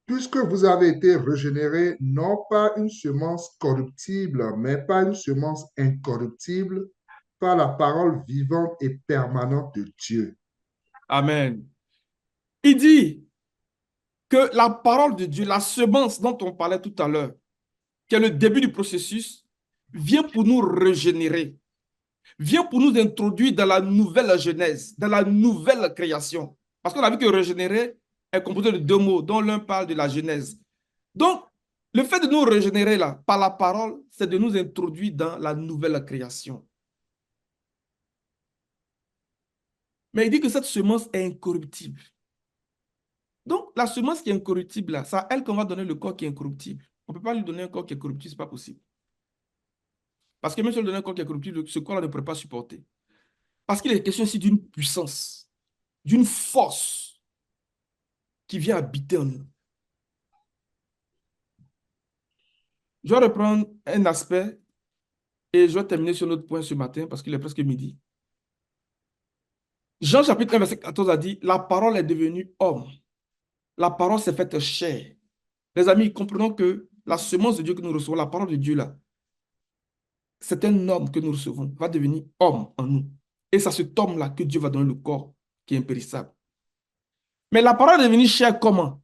Puisque vous avez été régénérés, non pas une semence corruptible, mais pas une semence incorruptible, par la parole vivante et permanente de Dieu. Amen. Il dit que la parole de Dieu, la semence dont on parlait tout à l'heure, qui est le début du processus, vient pour nous régénérer, vient pour nous introduire dans la nouvelle genèse, dans la nouvelle création. Parce qu'on a vu que régénérer est composé de deux mots, dont l'un parle de la genèse. Donc, le fait de nous régénérer là, par la parole, c'est de nous introduire dans la nouvelle création. Mais il dit que cette semence est incorruptible. Donc, la semence qui est incorruptible, là, c'est à elle qu'on va donner le corps qui est incorruptible. On ne peut pas lui donner un corps qui est corruptible, ce n'est pas possible. Parce que même si on lui donne un corps qui est corruptible, ce corps-là ne pourrait pas supporter. Parce qu'il est question ici d'une puissance, d'une force qui vient habiter en nous. Je vais reprendre un aspect et je vais terminer sur notre point ce matin parce qu'il est presque midi. Jean chapitre 1, verset 14 a dit, la parole est devenue homme. La parole s'est faite chair. Les amis, comprenons que la semence de Dieu que nous recevons, la parole de Dieu là, c'est un homme que nous recevons, va devenir homme en nous. Et c'est à cet homme-là que Dieu va donner le corps qui est impérissable. Mais la parole est devenue chair comment?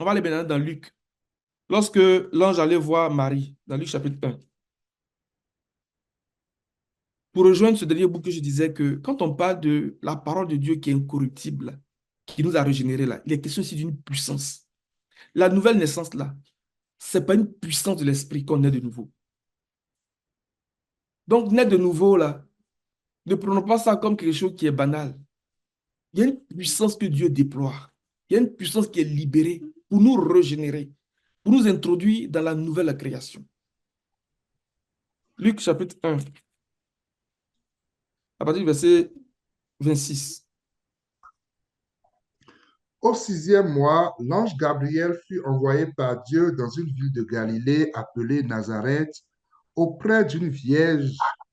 On va aller maintenant dans Luc. Lorsque l'ange allait voir Marie, dans Luc chapitre 1, pour rejoindre ce dernier bout que je disais que quand on parle de la parole de Dieu qui est incorruptible, qui nous a régénérés là, il est question ici d'une puissance. La nouvelle naissance là, ce n'est pas une puissance de l'esprit qu'on est de nouveau. Donc, naître de nouveau là, ne prenons pas ça comme quelque chose qui est banal. Il y a une puissance que Dieu déploie. Il y a une puissance qui est libérée pour nous régénérer, pour nous introduire dans la nouvelle création. Luc chapitre 1, à partir du verset 26. Au sixième mois, l'ange Gabriel fut envoyé par Dieu dans une ville de Galilée appelée Nazareth, auprès d'une vierge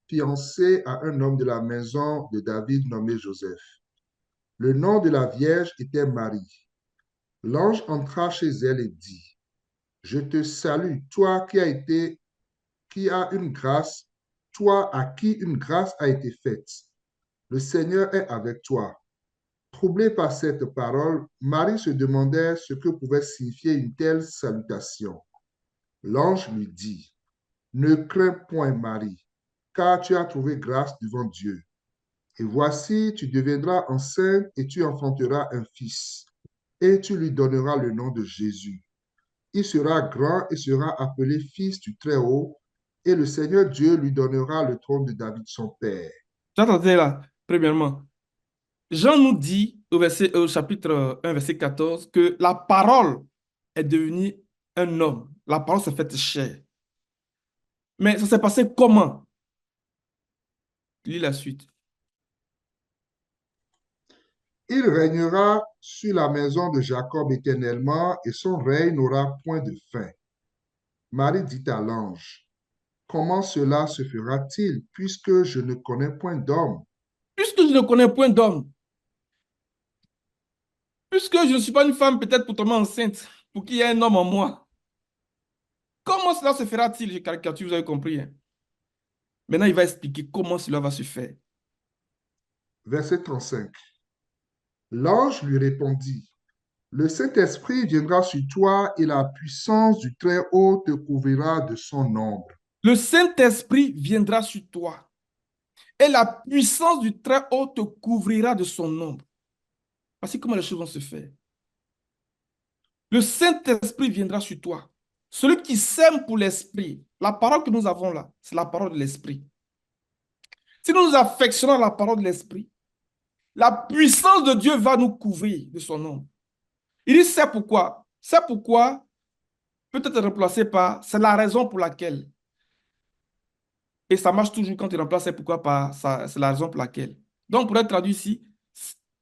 fiancée à un homme de la maison de David nommé Joseph. Le nom de la vierge était Marie. L'ange entra chez elle et dit, je te salue, toi qui as une grâce, toi à qui une grâce a été faite. Le Seigneur est avec toi. Troublée par cette parole, Marie se demandait ce que pouvait signifier une telle salutation. L'ange lui dit, ne crains point, Marie, car tu as trouvé grâce devant Dieu. Et voici, tu deviendras enceinte et tu enfanteras un fils, et tu lui donneras le nom de Jésus. Il sera grand et sera appelé fils du Très-Haut, et le Seigneur Dieu lui donnera le trône de David son père. J'entendais là, premièrement. Jean nous dit au chapitre 1, verset 14, que la parole est devenue un homme. La parole s'est faite chair. Mais ça s'est passé comment? Lis la suite. Il régnera sur la maison de Jacob éternellement, et son règne n'aura point de fin. Marie dit à l'ange, comment cela se fera-t-il, puisque je ne connais point d'homme? Puisque je ne connais point d'homme, puisque je ne suis pas une femme peut-être pour tomber enceinte, pour qu'il y ait un homme en moi, comment cela se fera-t-il? Je caricature, vous avez compris, hein? Maintenant, il va expliquer comment cela va se faire. Verset 35. L'ange lui répondit, Le Saint-Esprit viendra sur toi et la puissance du Très-Haut te couvrira de son ombre. Le Saint-Esprit viendra sur toi et la puissance du Très-Haut te couvrira de son ombre. Voici comment les choses vont se faire. Le Saint-Esprit viendra sur toi. Celui qui sème pour l'Esprit, la parole que nous avons là, c'est la parole de l'Esprit. Si nous nous affectionnons à la parole de l'Esprit, la puissance de Dieu va nous couvrir de son ombre. Il dit, c'est pourquoi. C'est pourquoi peut être remplacé par, c'est la raison pour laquelle. Et ça marche toujours quand tu remplaces c'est pourquoi par, c'est la raison pour laquelle. Donc, pour être traduit ici,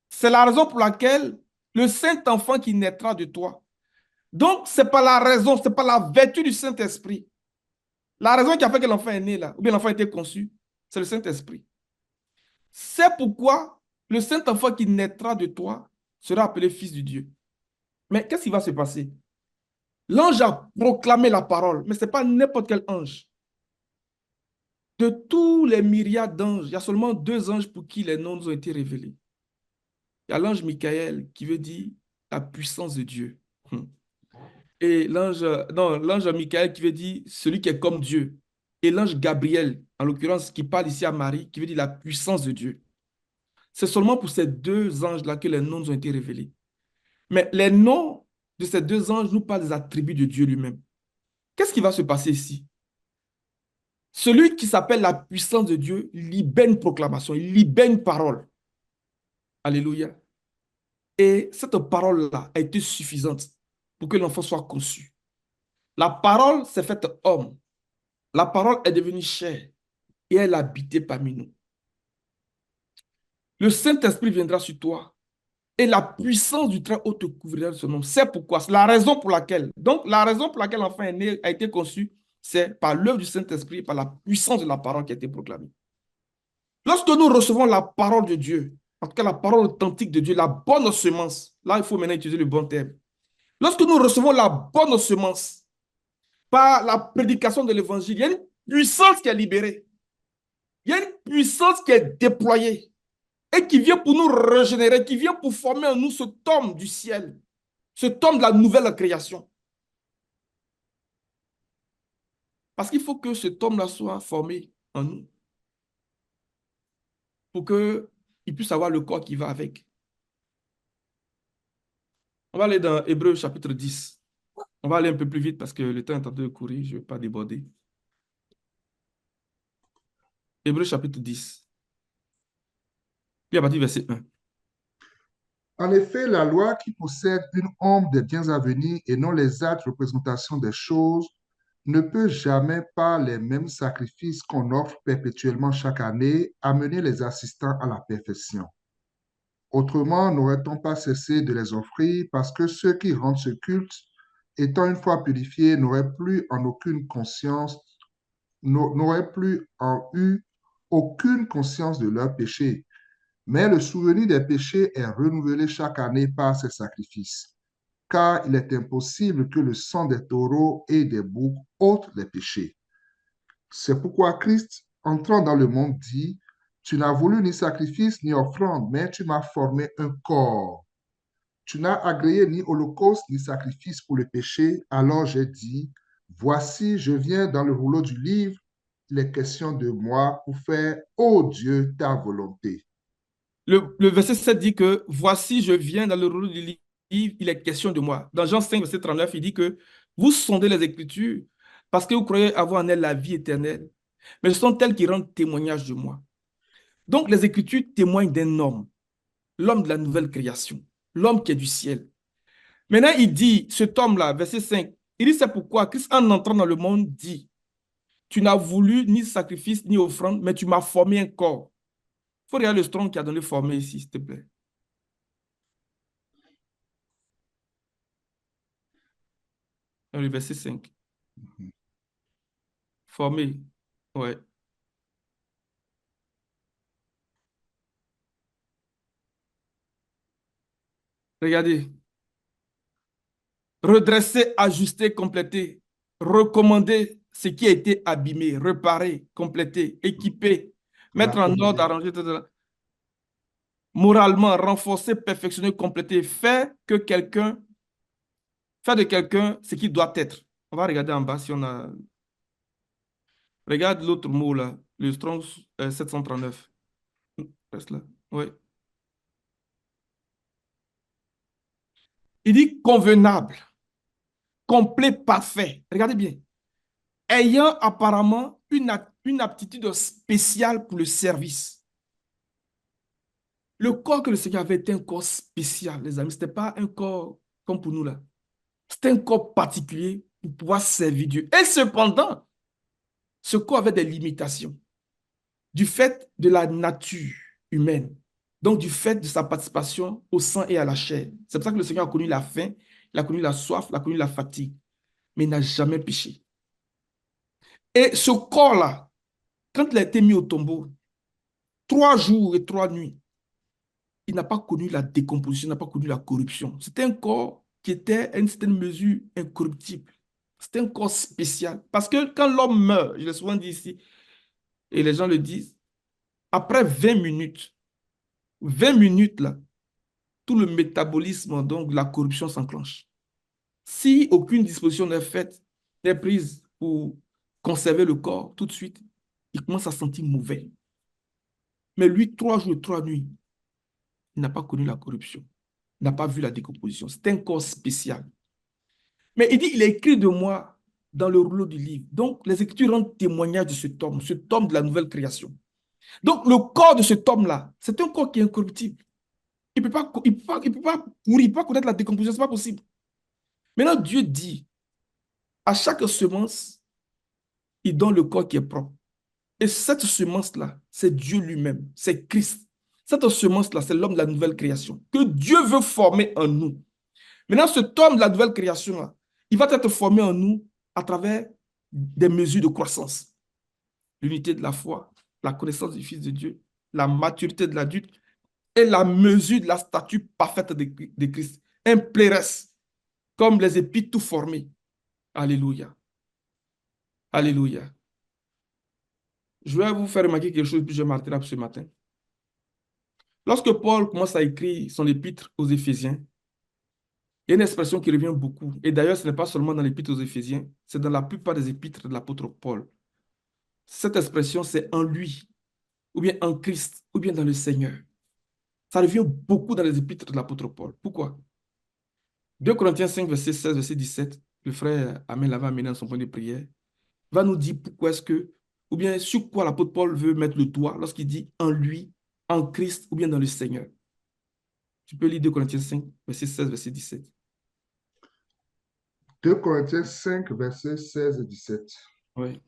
c'est la raison pour laquelle le Saint-Enfant qui naîtra de toi. Donc, ce n'est pas la raison, ce n'est pas la vertu du Saint-Esprit. La raison qui a fait que l'enfant est né là, ou bien l'enfant a été conçu, c'est le Saint-Esprit. C'est pourquoi le Saint-Enfant qui naîtra de toi sera appelé Fils de Dieu. Mais qu'est-ce qui va se passer? L'ange a proclamé la parole, mais ce n'est pas n'importe quel ange. De tous les myriades d'anges, il y a seulement 2 anges pour qui les noms nous ont été révélés. Il y a l'ange Michael qui veut dire la puissance de Dieu. Et l'ange Michael qui veut dire celui qui est comme Dieu. Et l'ange Gabriel, en l'occurrence, qui parle ici à Marie, qui veut dire la puissance de Dieu. C'est seulement pour ces 2 anges-là que les noms nous ont été révélés. Mais les noms de ces 2 anges nous parlent des attributs de Dieu lui-même. Qu'est-ce qui va se passer ici? Celui qui s'appelle la puissance de Dieu libère une proclamation, il libère une parole. Alléluia. Et cette parole-là a été suffisante pour que l'enfant soit conçu. La parole s'est faite homme. La parole est devenue chair et elle a habité parmi nous. Le Saint-Esprit viendra sur toi et la puissance du Très-Haut te couvrira de son nom. C'est pourquoi, c'est la raison pour laquelle. Donc, la raison pour laquelle l'enfant est né, a été conçu, c'est par l'œuvre du Saint-Esprit, par la puissance de la parole qui a été proclamée. Lorsque nous recevons la parole de Dieu, en tout cas la parole authentique de Dieu, la bonne semence, là, il faut maintenant utiliser le bon terme. Lorsque nous recevons la bonne semence par la prédication de l'évangile, il y a une puissance qui est libérée. Il y a une puissance qui est déployée et qui vient pour nous régénérer, qui vient pour former en nous ce tome du ciel, ce tome de la nouvelle création. Parce qu'il faut que ce tome-là soit formé en nous pour qu'il puisse avoir le corps qui va avec. On va aller dans Hébreux chapitre 10. On va aller un peu plus vite parce que le temps est en train de courir, je ne vais pas déborder. Hébreux chapitre 10. Puis à partir du verset 1. En effet, la loi qui possède une ombre des biens à venir et non les actes représentations des choses ne peut jamais, par les mêmes sacrifices qu'on offre perpétuellement chaque année, amener les assistants à la perfection. Autrement, n'aurait-on pas cessé de les offrir parce que ceux qui rendent ce culte, étant une fois purifiés, n'auraient plus en aucune conscience, n'auraient plus en eu aucune conscience de leurs péchés. Mais le souvenir des péchés est renouvelé chaque année par ces sacrifices, car il est impossible que le sang des taureaux et des boucs ôte les péchés. C'est pourquoi Christ, entrant dans le monde, dit, tu n'as voulu ni sacrifice ni offrande, mais tu m'as formé un corps. Tu n'as agréé ni holocauste ni sacrifice pour le péché. Alors j'ai dit, voici, je viens dans le rouleau du livre. Il est question de moi pour faire, ô Dieu, ta volonté. Le verset 7 dit que voici, je viens dans le rouleau du livre, il est question de moi. Dans Jean 5, verset 39, il dit que vous sondez les Écritures parce que vous croyez avoir en elles la vie éternelle. Mais ce sont elles qui rendent témoignage de moi. Donc, les Écritures témoignent d'un homme, l'homme de la nouvelle création, l'homme qui est du ciel. Maintenant, il dit, cet homme-là, verset 5, il dit c'est pourquoi Christ, en entrant dans le monde, dit, tu n'as voulu ni sacrifice ni offrande, mais tu m'as formé un corps. Il faut regarder le strong qui a donné formé ici, s'il te plaît. Dans le verset 5. Formé. Ouais. Regardez. Redresser, ajuster, compléter. Recommander ce qui a été abîmé, réparer, compléter, équiper, La mettre en ordre, corriger. arranger, etc. moralement, renforcer, perfectionner, compléter, faire de quelqu'un ce qu'il doit être. On va regarder en bas si on a... Regarde l'autre mot là, le Strong 739. Reste là. Ouais. Il dit convenable, complet, parfait. Regardez bien. Ayant apparemment une aptitude spéciale pour le service. Le corps que le Seigneur avait était un corps spécial, les amis. Ce n'était pas un corps comme pour nous là. C'était un corps particulier pour pouvoir servir Dieu. Et cependant, ce corps avait des limitations du fait de la nature humaine. Donc, du fait de sa participation au sang et à la chair. C'est pour ça que le Seigneur a connu la faim, il a connu la soif, il a connu la fatigue, mais il n'a jamais péché. Et ce corps-là, quand il a été mis au tombeau, 3 jours et 3 nuits, il n'a pas connu la décomposition, il n'a pas connu la corruption. C'était un corps qui était à une certaine mesure incorruptible. C'était un corps spécial. Parce que quand l'homme meurt, je l'ai souvent dit ici, et les gens le disent, après 20 minutes là, tout le métabolisme, donc la corruption s'enclenche. Si aucune disposition n'est faite, n'est prise pour conserver le corps, tout de suite, il commence à se sentir mauvais. Mais lui, 3 jours et 3 nuits, il n'a pas connu la corruption. Il n'a pas vu la décomposition. C'est un corps spécial. Mais il dit, il a écrit de moi dans le rouleau du livre. Donc, les Écritures rendent témoignage de cet homme de la nouvelle création. Donc, le corps de cet homme-là, c'est un corps qui est incorruptible. Il ne peut pas, il peut pas pourrir, il peut pas connaître la décomposition, ce n'est pas possible. Maintenant, Dieu dit, à chaque semence, il donne le corps qui est propre. Et cette semence-là, c'est Dieu lui-même, c'est Christ. Cette semence-là, c'est l'homme de la nouvelle création que Dieu veut former en nous. Maintenant, cet homme de la nouvelle création-là, il va être formé en nous à travers des mesures de croissance. L'unité de la foi, la connaissance du Fils de Dieu, la maturité de l'adulte et la mesure de la stature parfaite de Christ. Un plérès, comme les épis tout formés. Alléluia. Alléluia. Je vais vous faire remarquer quelque chose, puis je m'arrêterai ce matin. Lorsque Paul commence à écrire son épître aux Éphésiens, il y a une expression qui revient beaucoup. Et d'ailleurs, ce n'est pas seulement dans l'épître aux Éphésiens, c'est dans la plupart des épîtres de l'apôtre Paul. Cette expression, c'est en lui, ou bien en Christ, ou bien dans le Seigneur. Ça revient beaucoup dans les épîtres de l'apôtre Paul. Pourquoi? 2 Corinthiens 5, verset 16, verset 17, le frère Amen l'avait amené dans son point de prière, va nous dire pourquoi est-ce que, ou bien sur quoi l'apôtre Paul veut mettre le doigt lorsqu'il dit en lui, en Christ, ou bien dans le Seigneur. Tu peux lire 2 Corinthiens 5, verset 16, verset 17. 2 Corinthiens 5, versets 16 et 17. Oui.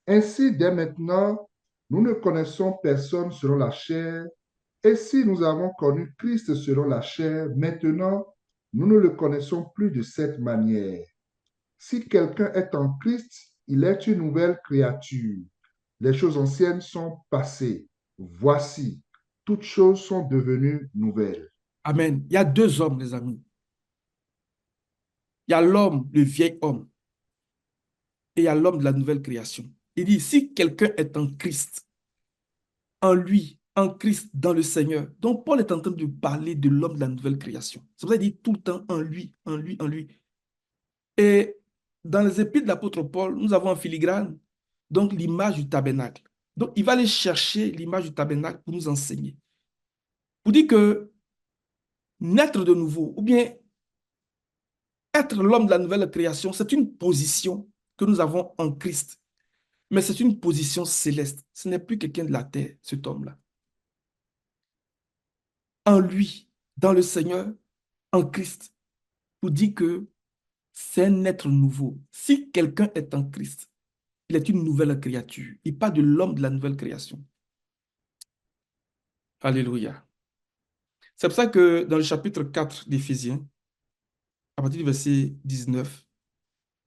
Ainsi, dès maintenant, nous ne connaissons personne selon la chair, et si nous avons connu Christ selon la chair, maintenant, nous ne le connaissons plus de cette manière. Si quelqu'un est en Christ, il est une nouvelle créature. Les choses anciennes sont passées. Voici, toutes choses sont devenues nouvelles. Amen. Il y a deux hommes, les amis. Il y a l'homme, le vieil homme, et il y a l'homme de la nouvelle création. Il dit, si quelqu'un est en Christ, en lui, en Christ, dans le Seigneur. Donc, Paul est en train de parler de l'homme de la nouvelle création. C'est pour ça qu'il dit tout le temps en lui, en lui, en lui. Et dans les épîtres de l'apôtre Paul, nous avons en filigrane, donc l'image du tabernacle. Donc, il va aller chercher l'image du tabernacle pour nous enseigner. Pour dire que naître de nouveau, ou bien être l'homme de la nouvelle création, c'est une position que nous avons en Christ. Mais c'est une position céleste. Ce n'est plus quelqu'un de la terre, cet homme-là. En lui, dans le Seigneur, en Christ, pour dire que c'est un être nouveau. Si quelqu'un est en Christ, il est une nouvelle créature. Il parle de l'homme de la nouvelle création. Alléluia. C'est pour ça que dans le chapitre 4 d'Éphésiens, à partir du verset 19,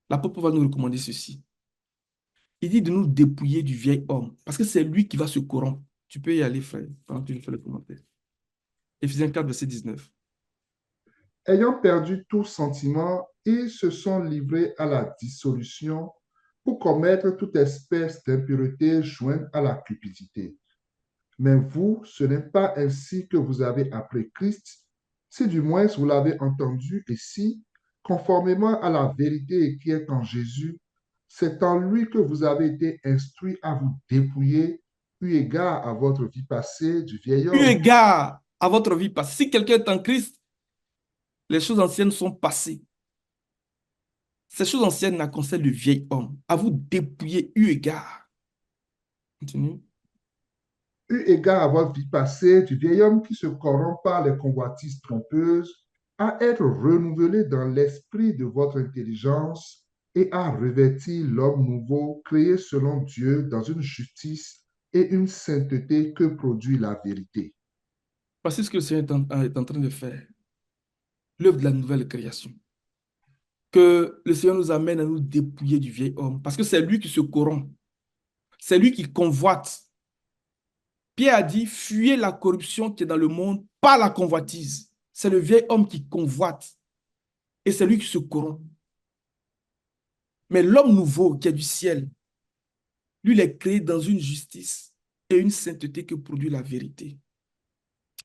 l'apôtre va nous recommander ceci. Il dit de nous dépouiller du vieil homme, parce que c'est lui qui va se corrompre. Tu peux y aller, frère, pendant que je fais le commentaire. Éphésiens 4, verset 19. Ayant perdu tout sentiment, ils se sont livrés à la dissolution pour commettre toute espèce d'impureté jointe à la cupidité. Mais vous, ce n'est pas ainsi que vous avez appris Christ, si du moins vous l'avez entendu et si, conformément à la vérité qui est en Jésus, c'est en lui que vous avez été instruits à vous dépouiller, eu égard à votre vie passée du vieil Eu homme. égard à votre vie passée. Si quelqu'un est en Christ, les choses anciennes sont passées. Ces choses anciennes là concernent le vieil homme. À vous dépouiller, eu égard. Continue. Eu égard à votre vie passée du vieil homme qui se corrompt par les convoitises trompeuses, à être renouvelé dans l'esprit de votre intelligence et à revêtir l'homme nouveau créé selon Dieu dans une justice et une sainteté que produit la vérité. Voici ce que le Seigneur est en train de faire. L'œuvre de la nouvelle création. Que le Seigneur nous amène à nous dépouiller du vieil homme. Parce que c'est lui qui se corrompt. C'est lui qui convoite. Pierre a dit, fuyez la corruption qui est dans le monde par la convoitise. C'est le vieil homme qui convoite. Et c'est lui qui se corrompt. Mais l'homme nouveau qui est du ciel, lui, il est créé dans une justice et une sainteté que produit la vérité.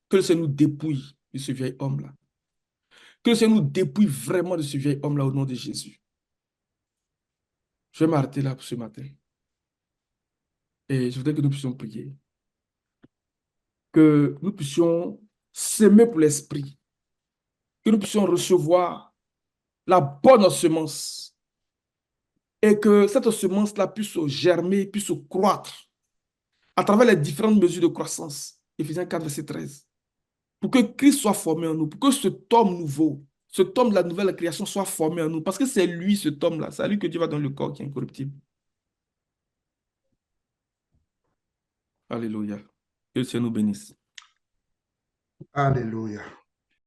Que le Seigneur nous dépouille de ce vieil homme-là. Que le Seigneur nous dépouille vraiment de ce vieil homme-là au nom de Jésus. Je vais m'arrêter là pour ce matin. Et je voudrais que nous puissions prier. Que nous puissions s'aimer pour l'esprit. Que nous puissions recevoir la bonne semence. Et que cette semence-là puisse germer, puisse croître à travers les différentes mesures de croissance. Éphésiens 4, verset 13. Pour que Christ soit formé en nous, pour que cet homme nouveau, cet homme de la nouvelle création soit formé en nous. Parce que c'est lui, cet homme-là, c'est à lui que Dieu va donner le corps qui est incorruptible. Alléluia. Que le Seigneur nous bénisse. Alléluia.